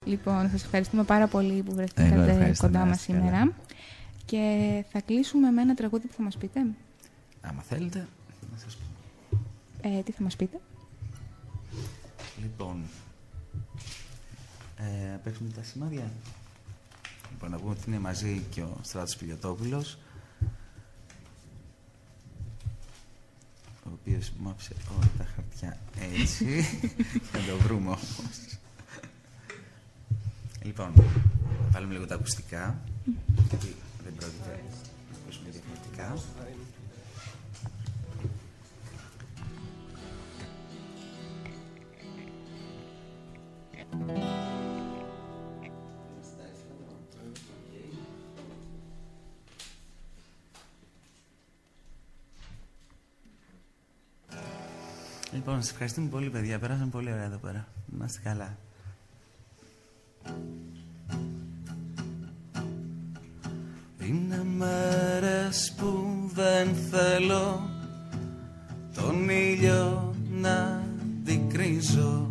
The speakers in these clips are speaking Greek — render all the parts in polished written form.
Λοιπόν, σας ευχαριστούμε πάρα πολύ που βρεθήκατε κοντά μας σήμερα. Και θα κλείσουμε με ένα τραγούδι που θα μας πείτε. Άμα θέλετε, να σας πω. Τι θα μας πείτε? Λοιπόν, παίξουμε τα σημάδια. Λοιπόν, να πούμε ότι είναι μαζί και ο Στράτος Πιλιοτόπουλος, ο οποίος μου άφησε όλα τα χαρτιά έτσι. Θα το βρούμε όμως. Λοιπόν, θα βάλουμε λίγο τα ακουστικά, γιατί δεν πρόκειται να ακούσουμε διαφορετικά. Λοιπόν, σας ευχαριστούμε πολύ, παιδιά. Περάσαμε πολύ ωραία εδώ πέρα. Να είστε καλά. Είναι μέρες που δεν θέλω τον ήλιο να δικρίζω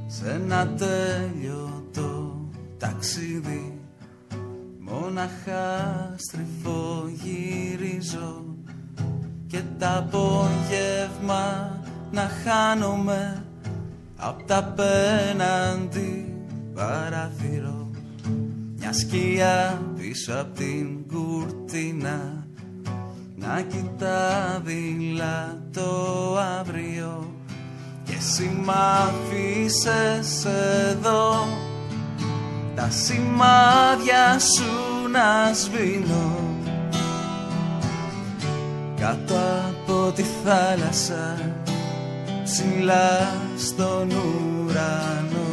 σε ένα τέλειωτο ταξίδι. Μόναχα στριφογυρίζω και τα απόγευμα να χάνομαι απ' τα απέναντι παράθυρο. Μια σκιά πίσω απ' την κουρτίνα να κοιτά δειλά το αύριο. Και εσύ μ' άφησες εδώ τα σημάδια σου να σβήνω κάτω από τη θάλασσα, ψηλά στον ουρανό.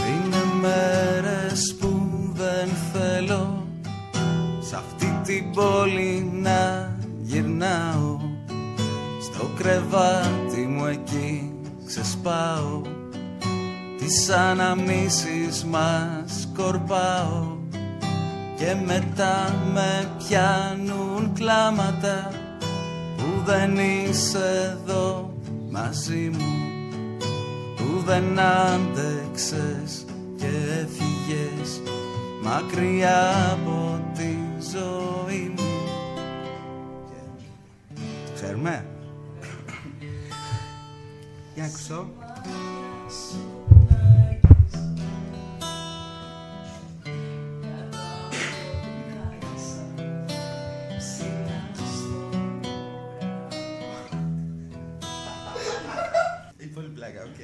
Είναι μέρες που δεν θέλω σ' αυτή την πόλη να γυρνάω. Στο κρεβάτι μου εκεί ξεσπάω, τις αναμνήσεις μας σκορπάω. Και μετά με πιάνουν κλάματα που δεν είσαι εδώ μαζί μου, που δεν άντεξες και έφυγες μακριά από τη ζωή μου. Ξέρουμε. Για ακούσω. Πολύ πλάκα, οκ.